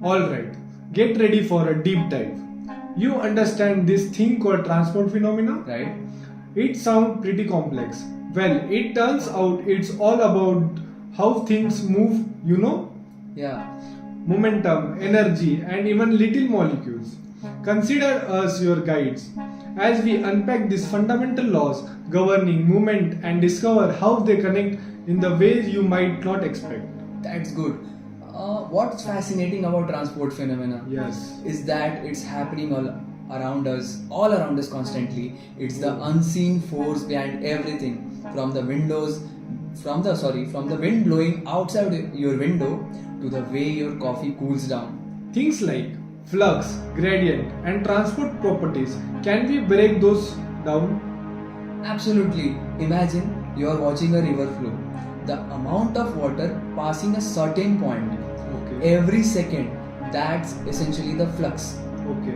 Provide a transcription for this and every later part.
Alright, get ready for a deep dive. You understand this thing called transport phenomena? Right? It sounds pretty complex. Well, it turns out it's all about how things move, Yeah. momentum, energy, and even little molecules. Consider us your guides as we unpack these fundamental laws governing movement and discover how they connect in the ways you might not expect. That's good. What's fascinating about transport phenomena Yes. is that it's happening all around us constantly. It's the unseen force behind everything, from the wind blowing outside your window to the way your coffee cools down. Things like flux, gradient, and transport properties. Can we break those down? Absolutely. Imagine you're watching a river flow. The amount of water passing a certain point Okay. every second, that's essentially the flux. Okay.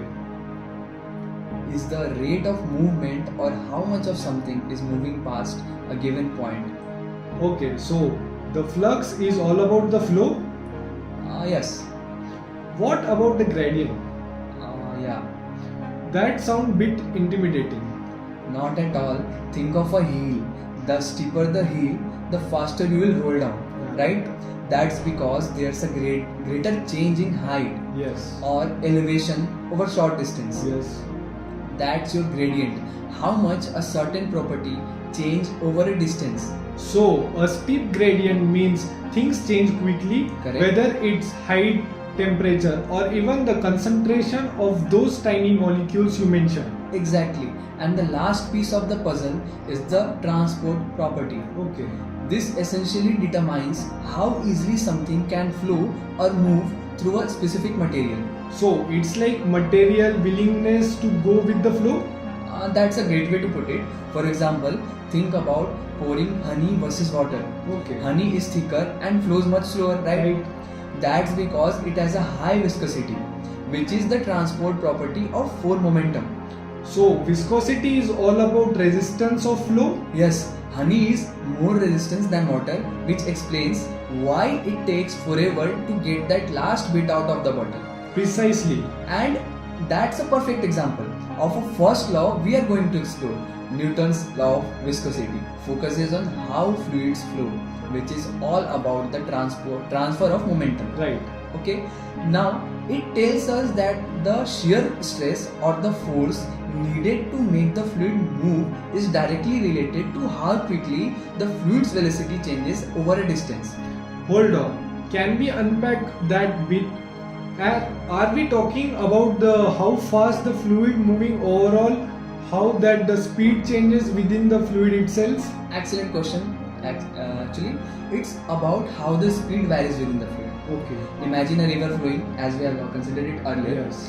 Is the rate of movement or how much of something is moving past a given point. Okay, so the flux is all about the flow. Yes. What about the gradient? Yeah. That sounds bit intimidating. Not at all. Think of a hill. The steeper the hill, the faster you will roll down. Yeah. Right? That's because there's a greater change in height Yes. or elevation over short distance. Yes. That's your gradient. How much a certain property change over a distance. So a steep gradient means things change quickly, Correct. whether it's height, temperature, or even the concentration of those tiny molecules you mentioned. Exactly. And the last piece of the puzzle is the transport property. Okay. This essentially determines how easily something can flow or move through a specific material. So it's like material willingness to go with the flow? That's a great way to put it. For example, think about pouring honey versus water. Okay. Honey is thicker and flows much slower, right? That's because it has a high viscosity, which is the transport property of force momentum. So viscosity is all about resistance of flow? Yes, honey is more resistant than water, which explains why it takes forever to get that last bit out of the bottle. Precisely. And that's a perfect example of a first law we are going to explore. Newton's law of viscosity focuses on how fluids flow, which is all about the transfer of momentum. Right. Okay, now it tells us that the shear stress or the force needed to make the fluid move is directly related to how quickly the fluid's velocity changes over a distance. Hold on. Can we unpack that bit? Are we talking about the how fast the fluid moving overall? How that the speed changes within the fluid itself? Excellent question. Actually, it's about how the speed varies within the fluid. Okay. Imagine a river flowing, as we have considered it earlier. Yes.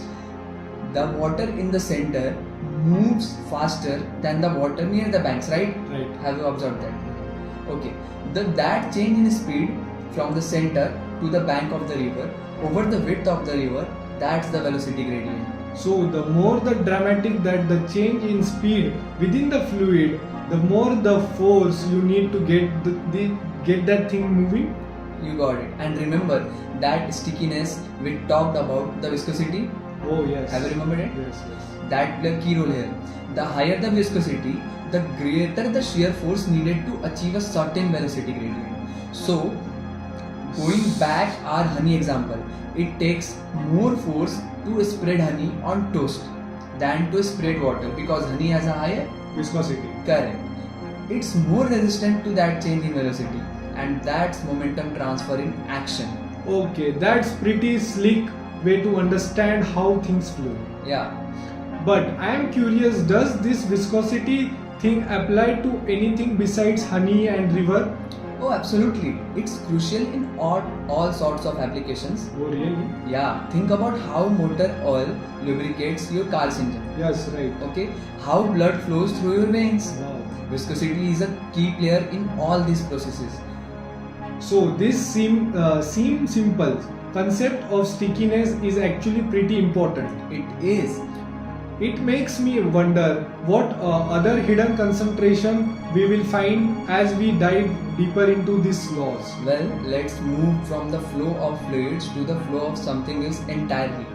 The water in the center moves faster than the water near the banks, right? Right. Have you observed that? Okay. That change in speed from the center to the bank of the river over the width of the river, that's the velocity gradient. So the more the dramatic that the change in speed within the fluid, the more the force you need to get that thing moving. You got it. And remember that stickiness we talked about, the viscosity. Oh yes. Have you remembered it? Yes, yes. That plays a key role here. The higher the viscosity, the greater the shear force needed to achieve a certain velocity gradient. So, going back our honey example, it takes more force to spread honey on toast than to spread water because honey has a higher Viscosity. Correct. It's more resistant to that change in velocity, and that's momentum transfer in action. Okay, that's pretty slick way to understand how things flow. Yeah. But I am curious, does this viscosity thing apply to anything besides honey and river? Oh, absolutely. It's crucial in all sorts of applications. Oh, really? Yeah, think about how motor oil lubricates your car's engine. Yes, right. Okay, how blood flows through your veins. Wow. Viscosity is a key player in all these processes. So this seem simple concept of stickiness is actually pretty important. It is. It makes me wonder what other hidden concentration we will find as we dive deeper into these laws. Well, let's move from the flow of fluids to the flow of something else entirely,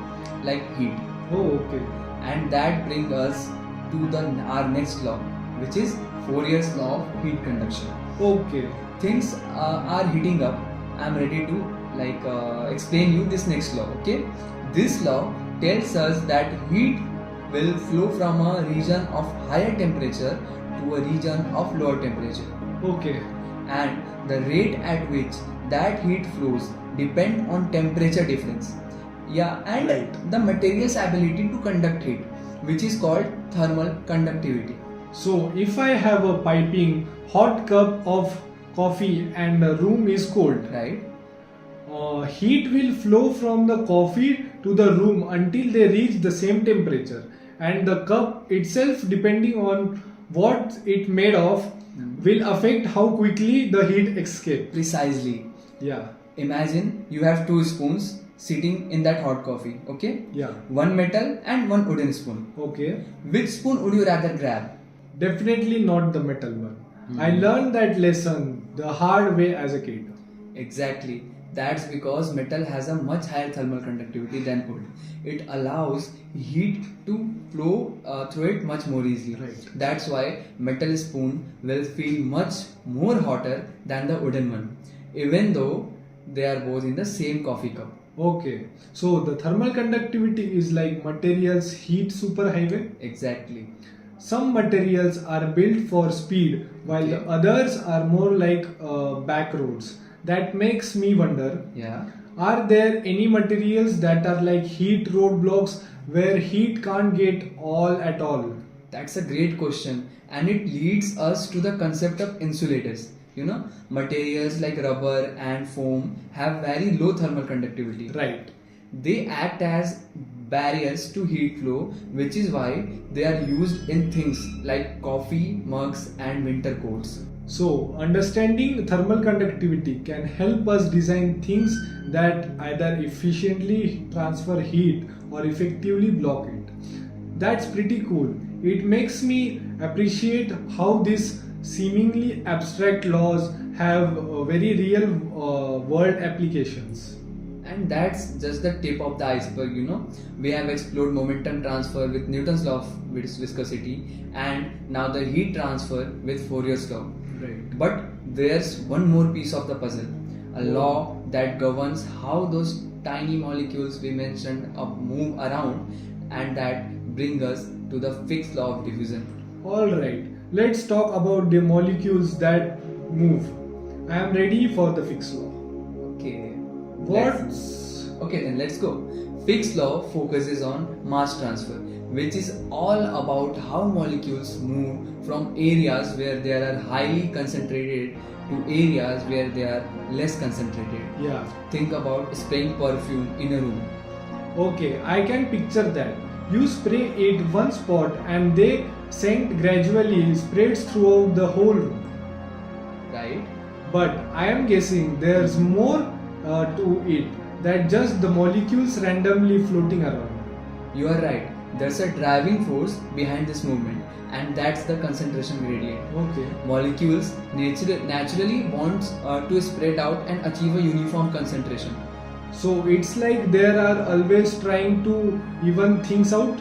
like heat. Oh, okay. And that brings us to our next law, which is Fourier's law of heat conduction. Okay. Things are heating up. I'm ready to explain you this next law. Okay, this law tells us that heat will flow from a region of higher temperature to a region of lower temperature, Okay. and the rate at which that heat flows depend on temperature difference. Yeah, and Right. the material's ability to conduct heat, which is called thermal conductivity. So if I have a piping hot cup of coffee and the room is cold, Right? heat will flow from the coffee to the room until they reach the same temperature, and the cup itself, depending on what it made of, will affect how quickly the heat escapes. Precisely. Yeah. Imagine you have two spoons sitting in that hot coffee, okay? Yeah. One metal and one wooden spoon. Okay. Which spoon would you rather grab? Definitely not the metal one. I learned that lesson the hard way as a kid. Exactly. That's because metal has a much higher thermal conductivity than wood. It allows heat to flow through it much more easily. Right. That's why metal spoon will feel much more hotter than the wooden one, even though they are both in the same coffee cup. Okay. So the thermal conductivity is like materials heat superhighway. Exactly. Some materials are built for speed while the others are more like back roads. That makes me wonder, Yeah. are there any materials that are like heat roadblocks where heat can't get all at all? That's a great question, and it leads us to the concept of insulators. Materials like rubber and foam have very low thermal conductivity. Right. They act as barriers to heat flow, which is why they are used in things like coffee mugs and winter coats. So, understanding thermal conductivity can help us design things that either efficiently transfer heat or effectively block it. That's pretty cool. It makes me appreciate how these seemingly abstract laws have very real world applications. And that's just the tip of the iceberg. We have explored momentum transfer with Newton's law of viscosity, and now the heat transfer with Fourier's law. Right. But there's one more piece of the puzzle, a law that governs how those tiny molecules we mentioned move around, and that brings us to the Fick's law of diffusion. Alright, let's talk about the molecules that move. I am ready for the Fick's law. Okay. What's Okay, then let's go. Fick's law focuses on mass transfer, which is all about how molecules move from areas where they are highly concentrated to areas where they are less concentrated. yeah. Think about spraying perfume in a room, Okay, I can picture that. You spray it one spot and the scent gradually spreads throughout the whole room. right? But I am guessing there's more to it than just the molecules randomly floating around. You are right. There's a driving force behind this movement, and that's the concentration gradient. Okay. Molecules naturally want to spread out and achieve a uniform concentration. So it's like they are always trying to even things out.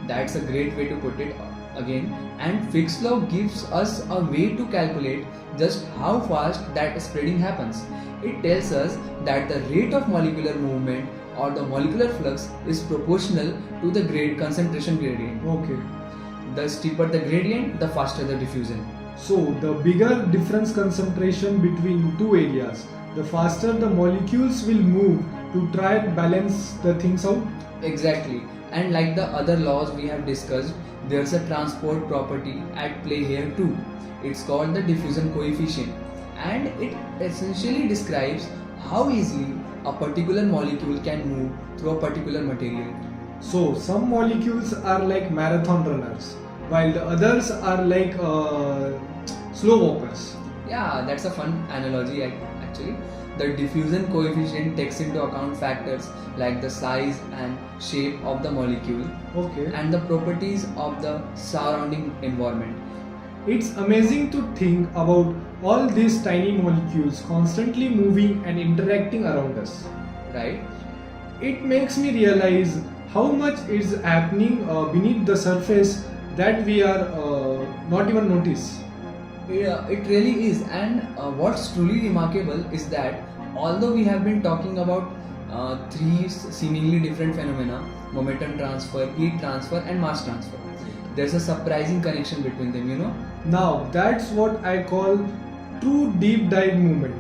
That's a great way to put it again. And Fick's law gives us a way to calculate just how fast that spreading happens. It tells us that the rate of molecular movement or the molecular flux is proportional to the concentration gradient. Okay. The steeper the gradient, the faster the diffusion. So the bigger difference concentration between two areas, the faster the molecules will move to try and balance the things out. Exactly. And like the other laws we have discussed, there's a transport property at play here too. It's called the diffusion coefficient, and it essentially describes how easily a particular molecule can move through a particular material. So some molecules are like marathon runners, while the others are like slow walkers. Yeah, that's a fun analogy actually. The diffusion coefficient takes into account factors like the size and shape of the molecule Okay. and the properties of the surrounding environment. It's amazing to think about all these tiny molecules constantly moving and interacting around us. Right? It makes me realize how much is happening beneath the surface that we are not even notice. Yeah, it really is. And what's truly remarkable is that although we have been talking about three seemingly different phenomena, momentum transfer, heat transfer, and mass transfer, there's a surprising connection between them, you know? Now that's what I call true deep dive movement.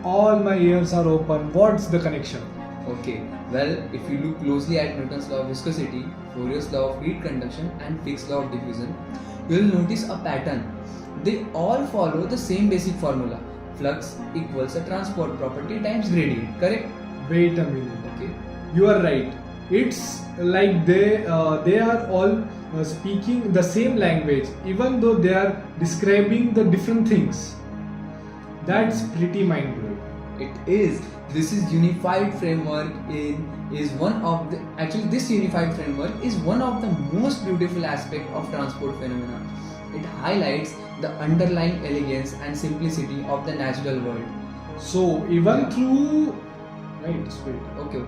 All my ears are open. What's the connection? Okay, well, if you look closely at Newton's law of viscosity, Fourier's law of heat conduction, and Fick's law of diffusion, you will notice a pattern. They all follow the same basic formula. Flux equals a transport property times gradient, correct? Wait a minute. Okay. You are right. It's like they are all speaking the same language, even though they are describing the different things. That's pretty mind blowing. It is. This unified framework is one of the this unified framework is one of the most beautiful aspects of transport phenomena. It highlights the underlying elegance and simplicity of the natural world. So even through wait. Okay.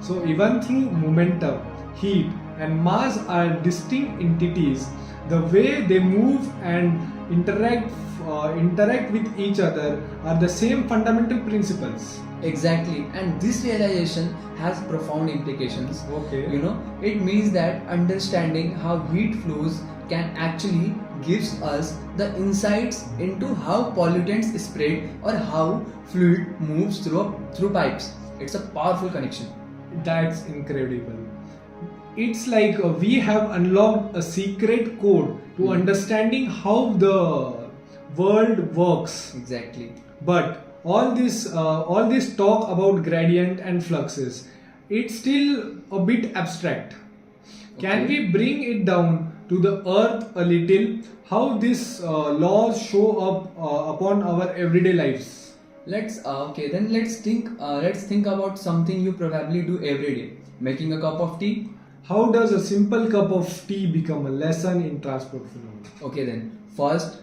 So even through momentum, heat, and mass are distinct entities, the way they move and interact with each other are the same fundamental principles. Exactly, and this realization has profound implications. Okay. You know, it means that understanding how heat flows can actually gives us the insights into how pollutants spread or how fluid moves through pipes. It's a powerful connection. That's incredible. It's like we have unlocked a secret code to understanding how the world works. Exactly. But all this talk about gradient and fluxes, it's still a bit abstract. Can Okay. we bring it down to the earth a little? How these laws show up upon our everyday lives? Let's think about something you probably do every day. Making a cup of tea. How does a simple cup of tea become a lesson in transport phenomena? Okay, then first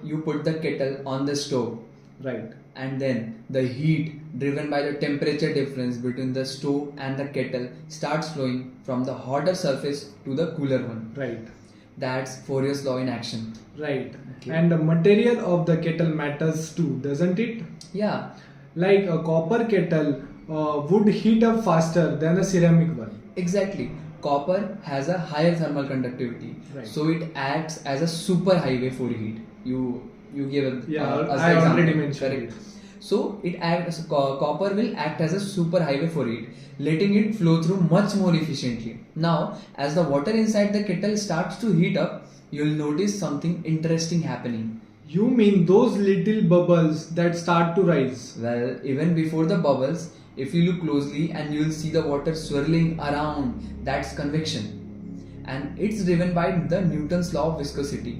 you put the kettle on the stove, Right. and then the heat driven by the temperature difference between the stove and the kettle starts flowing from the hotter surface to the cooler one. Right. That's Fourier's law in action. Right. Okay. And the material of the kettle matters too, doesn't it? Yeah, Like a copper kettle would heat up faster than a ceramic one. exactly. Copper has a higher thermal conductivity, Right. so it acts as a super highway for heat. You gave us Yeah, us I the example, already mentioned correct? it. So it acts. Copper will act as a super highway for heat, letting it flow through much more efficiently. Now, as the water inside the kettle starts to heat up, you'll notice something interesting happening. You mean those little bubbles that start to rise? Well, even before the bubbles, if you look closely and you'll see the water swirling around, that's convection. And it's driven by the Newton's law of viscosity.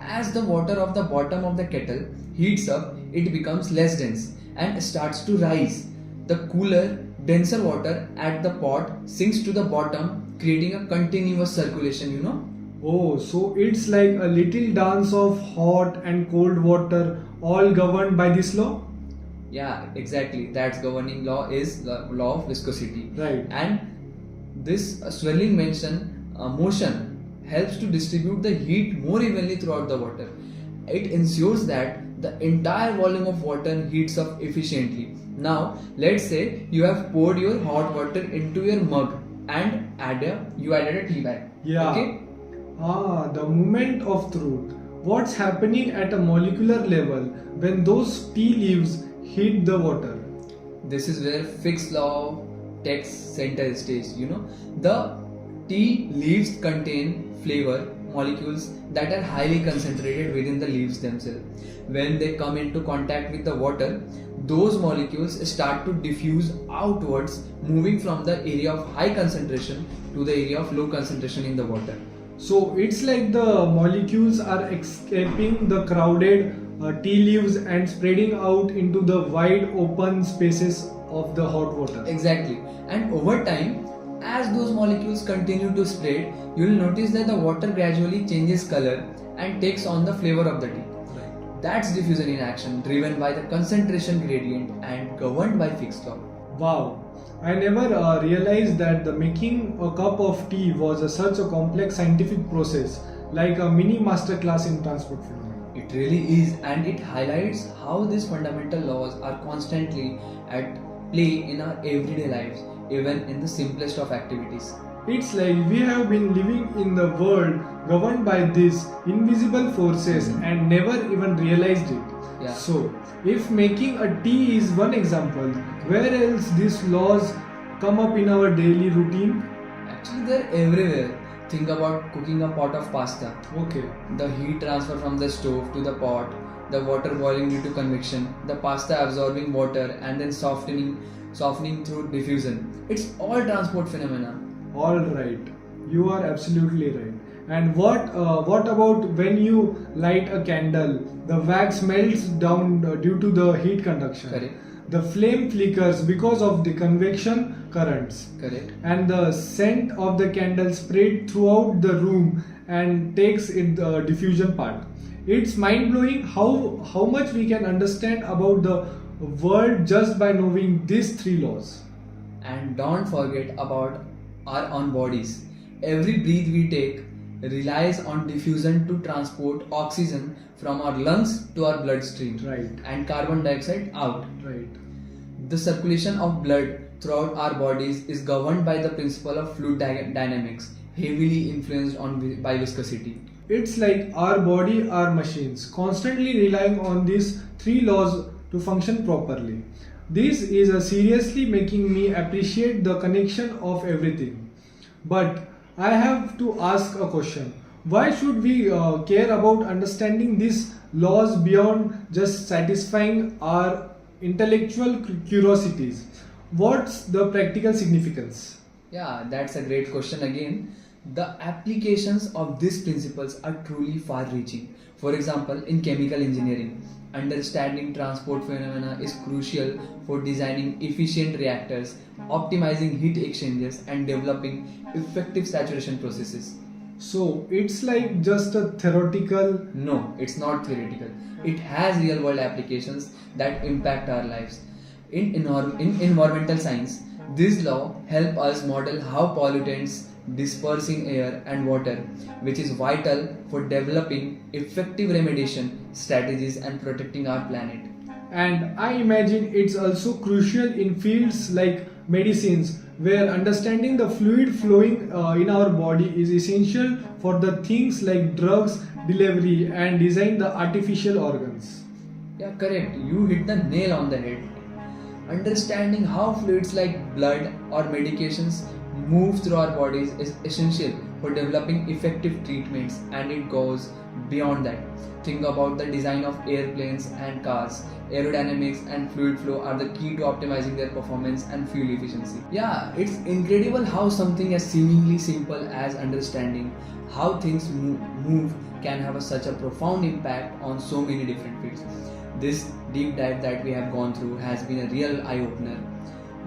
As the water of the bottom of the kettle heats up, it becomes less dense and starts to rise. The cooler, denser water at the pot sinks to the bottom, creating a continuous circulation, you know. Oh, so it's like a little dance of hot and cold water, all governed by this law? Yeah, exactly. That's governing law is the law of viscosity. Right. And this swirling motion helps to distribute the heat more evenly throughout the water. It ensures that the entire volume of water heats up efficiently. Now, let's say you have poured your hot water into your mug and you added a tea bag. Yeah. Okay? The moment of truth. What's happening at a molecular level when those tea leaves hit the water? This is where Fick's law takes center stage. You know, the tea leaves contain flavor molecules that are highly concentrated within the leaves themselves. When they come into contact with the water, those molecules start to diffuse outwards, moving from the area of high concentration to the area of low concentration in the water. So it's like the molecules are escaping the crowded tea leaves and spreading out into the wide open spaces of the hot water. Exactly. And over time, as those molecules continue to spread, you will notice that the water gradually changes color and takes on the flavor of the tea. That's diffusion in action, driven by the concentration gradient and governed by Fick's law. Wow, I never realized that the making a cup of tea was such a complex scientific process, like a mini masterclass in transport phenomena. It really is, and it highlights how these fundamental laws are constantly at play in our everyday lives, even in the simplest of activities. It's like we have been living in the world governed by these invisible forces and never even realized it. Yeah. So, if making a tea is one example, where else these laws come up in our daily routine? Actually, they're everywhere. Think about cooking a pot of pasta. Okay. The heat transfer from the stove to the pot, the water boiling due to convection, the pasta absorbing water and then softening through diffusion. It's all transport phenomena. All right, you are absolutely right. And what about when you light a candle? The wax melts down due to the heat conduction. Correct. The flame flickers because of the convection currents. Correct. And the scent of the candle spread throughout the room and takes it the diffusion part. It's mind blowing how much we can understand about the world just by knowing these three laws. And don't forget about our own bodies. Every breath we take relies on diffusion to transport oxygen from our lungs to our bloodstream, Right. and carbon dioxide out. Right. The circulation of blood throughout our bodies is governed by the principle of fluid dynamics, heavily influenced by viscosity. It's like our body are machines, constantly relying on these three laws to function properly. This is seriously making me appreciate the connection of everything. But I have to ask a question. Why should we care about understanding these laws beyond just satisfying our intellectual curiosities? What's the practical significance? Yeah, that's a great question again. The applications of these principles are truly far reaching. For example, in chemical engineering, understanding transport phenomena is crucial for designing efficient reactors, optimizing heat exchanges, and developing effective saturation processes. So it's like just a theoretical. No, it's not theoretical. It has real world applications that impact our lives. In environmental science, this law help us model how pollutants disperse in air and water, which is vital for developing effective remediation strategies and protecting our planet. And I imagine it's also crucial in fields like medicines, where understanding the fluid flowing in our body is essential for the things like drugs delivery and design the artificial organs. Yeah, correct. You hit the nail on the head. Understanding how fluids like blood or medications move through our bodies is essential for developing effective treatments, and it goes beyond that. Think about the design of airplanes and cars. Aerodynamics and fluid flow are the key to optimizing their performance and fuel efficiency. Yeah, it's incredible how something as seemingly simple as understanding how things move can have such a profound impact on so many different fields. This deep dive that we have gone through has been a real eye-opener.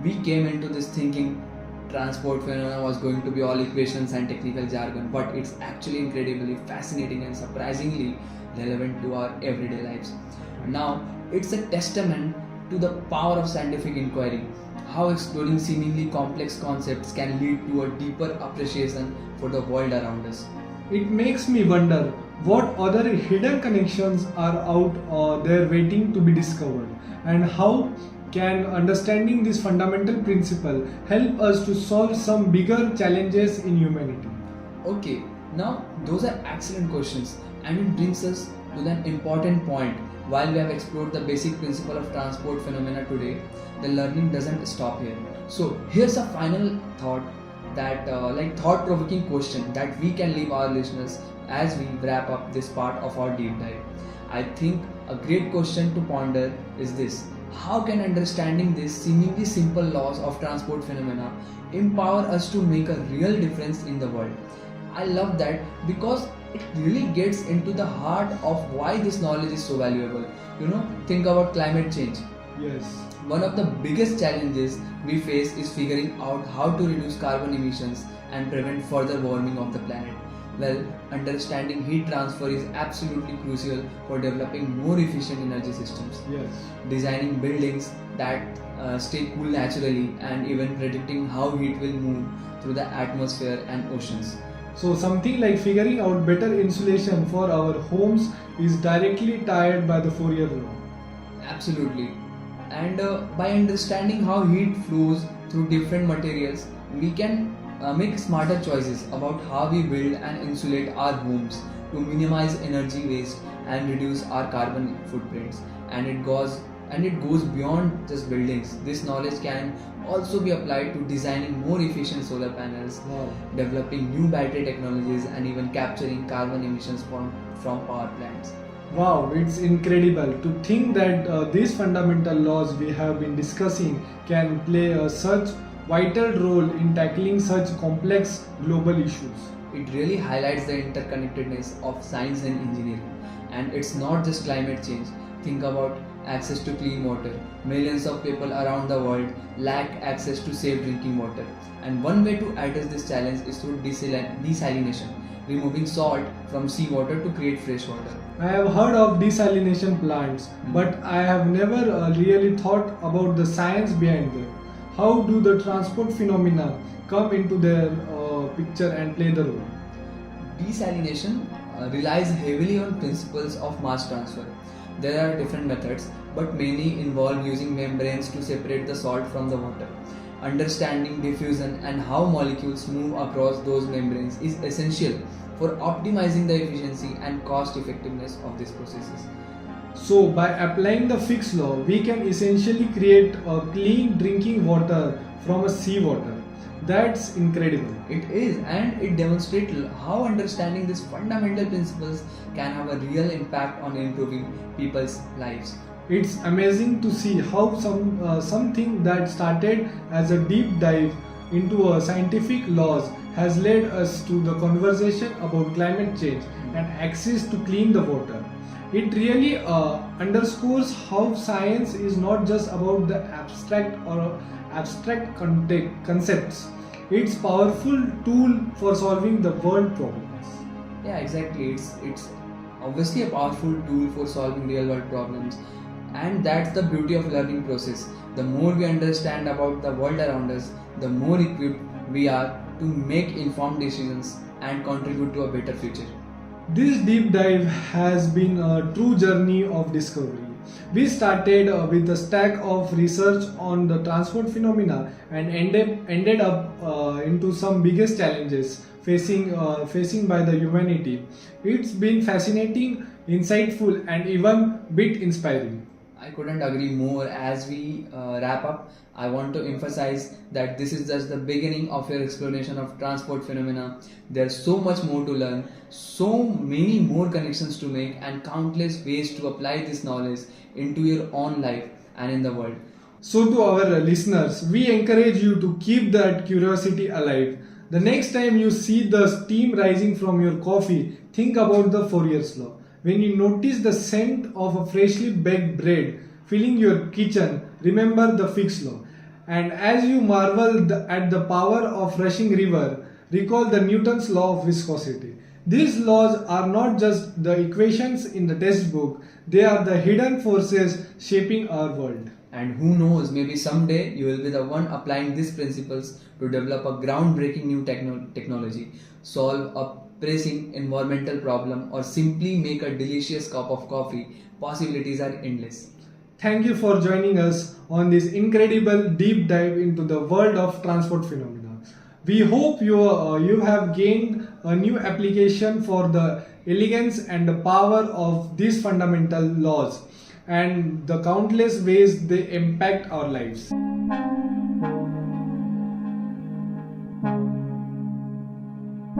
We came into this thinking transport phenomena was going to be all equations and technical jargon, but it's actually incredibly fascinating and surprisingly relevant to our everyday lives. Now, it's a testament to the power of scientific inquiry, how exploring seemingly complex concepts can lead to a deeper appreciation for the world around us. It makes me wonder what other hidden connections are out there waiting to be discovered, and how can understanding this fundamental principle help us to solve some bigger challenges in humanity. Okay, now those are excellent questions, and it brings us to an important point. While we have explored the basic principle of transport phenomena today, the learning doesn't stop here. So here's a final thought that thought-provoking question that we can leave our listeners as we wrap up this part of our deep dive, I think a great question to ponder is this: how can understanding these seemingly simple laws of transport phenomena empower us to make a real difference in the world? I love that because it really gets into the heart of why this knowledge is so valuable. Think about climate change. Yes. One of the biggest challenges we face is figuring out how to reduce carbon emissions and prevent further warming of the planet. Well, understanding heat transfer is absolutely crucial for developing more efficient energy systems, Yes. designing buildings that stay cool naturally, and even predicting how heat will move through the atmosphere and oceans. So something like figuring out better insulation for our homes is directly tied by the Fourier law. Absolutely. And by understanding how heat flows through different materials, we can make smarter choices about how we build and insulate our homes to minimize energy waste and reduce our carbon footprints. And it goes beyond just buildings. This knowledge can also be applied to designing more efficient solar panels, Wow. developing new battery technologies, and even capturing carbon emissions from power plants. Wow, it's incredible to think that these fundamental laws we have been discussing can play such vital role in tackling such complex global issues. It really highlights the interconnectedness of science and engineering. And it's not just climate change. Think about access to clean water. Millions of people around the world lack access to safe drinking water. And one way to address this challenge is through desalination, removing salt from seawater to create fresh water. I have heard of desalination plants, but I have never really thought about the science behind them. How do the transport phenomena come into their picture and play the role? Desalination relies heavily on principles of mass transfer. There are different methods, but many involve using membranes to separate the salt from the water. Understanding diffusion and how molecules move across those membranes is essential for optimizing the efficiency and cost effectiveness of these processes. So, by applying the Fick's law, we can essentially create a clean drinking water from a seawater. That's incredible. It is, and it demonstrates how understanding these fundamental principles can have a real impact on improving people's lives. It's amazing to see how something that started as a deep dive into scientific laws has led us to the conversation about climate change and access to clean the water. It really underscores how science is not just about the abstract concepts. It's powerful tool for solving the world problems. Yeah, exactly. It's obviously a powerful tool for solving real world problems, and that's the beauty of learning process. The more we understand about the world around us, the more equipped we are to make informed decisions and contribute to a better future. This deep dive has been a true journey of discovery. We started with a stack of research on the transport phenomena and ended up into some biggest challenges facing by the humanity. It's been fascinating, insightful, and even bit inspiring. I couldn't agree more. As we wrap up, I want to emphasize that this is just the beginning of your exploration of transport phenomena. There's so much more to learn, so many more connections to make, and countless ways to apply this knowledge into your own life and in the world. So, to our listeners, we encourage you to keep that curiosity alive. The next time you see the steam rising from your coffee, think about the Fourier's law. When you notice the scent of a freshly baked bread filling your kitchen, remember the Fick's law. And as you marvel at the power of rushing river, recall the Newton's law of viscosity. These laws are not just the equations in the textbook, they are the hidden forces shaping our world. And who knows, maybe someday you will be the one applying these principles to develop a groundbreaking new technology, solve a pressing environmental problem, or simply make a delicious cup of coffee. Possibilities are endless. Thank you for joining us on this incredible deep dive into the world of transport phenomena. We hope you have gained a new application for the elegance and the power of these fundamental laws and the countless ways they impact our lives.